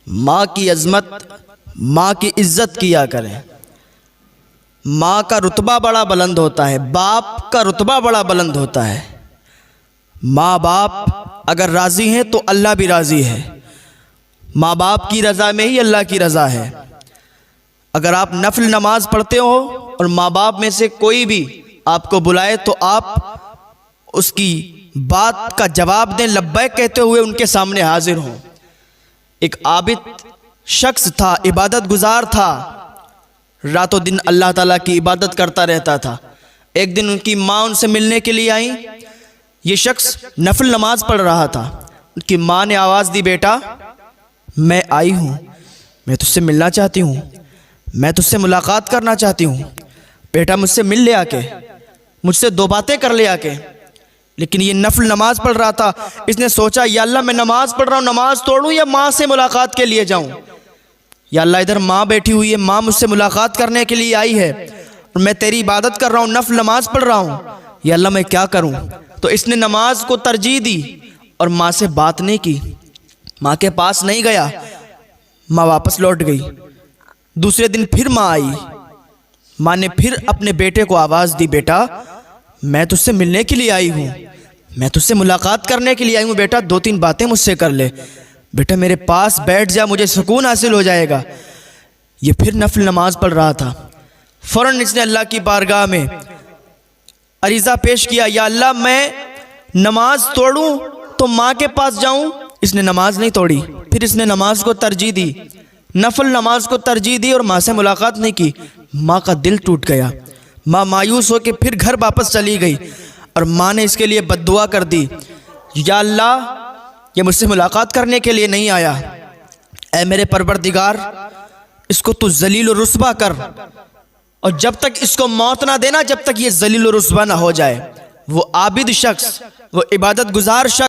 माँ की अज़मत, माँ की इज़्ज़त किया करें। माँ का रुतबा बड़ा बुलंद होता है, बाप का रुतबा बड़ा बुलंद होता है। माँ बाप अगर राज़ी हैं तो अल्लाह भी राज़ी है। माँ बाप की रज़ा में ही अल्लाह की रज़ा है। अगर आप नफल नमाज पढ़ते हो और माँ बाप में से कोई भी आपको बुलाए तो आप उसकी बात का जवाब दें, लब्बैक कहते हुए उनके सामने हाजिर हों। एक आबिद शख्स था, इबादत गुजार था, रातों दिन अल्लाह ताला की इबादत करता रहता था। एक दिन उनकी माँ उनसे मिलने के लिए आई। ये शख्स नफल नमाज पढ़ रहा था। उनकी माँ ने आवाज़ दी, बेटा मैं आई हूँ, मैं तुझसे मिलना चाहती हूँ, मैं तुझसे मुलाकात करना चाहती हूँ। बेटा मुझसे मिल ले आके, मुझसे दो बातें कर ले आके। लेकिन ये नफल नमाज पढ़ रहा था। इसने सोचा, या अल्लाह मैं नमाज पढ़ रहा हूँ, नमाज तोड़ूँ या माँ से मुलाकात के लिए जाऊँ। या अल्लाह इधर माँ बैठी हुई है, माँ मुझसे मुलाकात करने के लिए आई है और मैं तेरी इबादत कर रहा हूँ, नफल नमाज पढ़ रहा हूँ। या अल्लाह मैं क्या करूँ। तो इसने नमाज को तरजीह दी और माँ से बात नहीं की, माँ के पास नहीं गया। माँ वापस लौट गई। दूसरे दिन फिर माँ आई। माँ ने फिर अपने बेटे को आवाज़ दी, बेटा मैं तुझसे मिलने के लिए आई हूँ, मैं तुझसे मुलाकात करने के लिए आई हूँ, बेटा दो तीन बातें मुझसे कर ले, बेटा मेरे पास बैठ जा, मुझे सुकून हासिल हो जाएगा। ये फिर नफल नमाज पढ़ रहा था। फ़ौरन इसने अल्लाह की बारगाह में अरीज़ा पेश किया, या अल्लाह मैं नमाज तोड़ूं तो माँ के पास जाऊं। इसने नमाज नहीं तोड़ी। फिर इसने नमाज को तरजीह दी, नफल नमाज को तरजीह दी और माँ से मुलाकात नहीं की। माँ का दिल टूट गया। माँ मायूस होकर फिर घर वापस चली गई और माँ ने इसके लिए बद्दुआ कर दी, या अल्लाह ये मुझसे मुलाकात करने के लिए नहीं आया, ऐ मेरे परवरदिगार इसको तू जलील और रुस्वा कर, और जब तक इसको मौत ना देना, जब तक ये जलील और रुस्वा ना हो जाए। वो आबिद शख्स, वो इबादत गुजार शख्स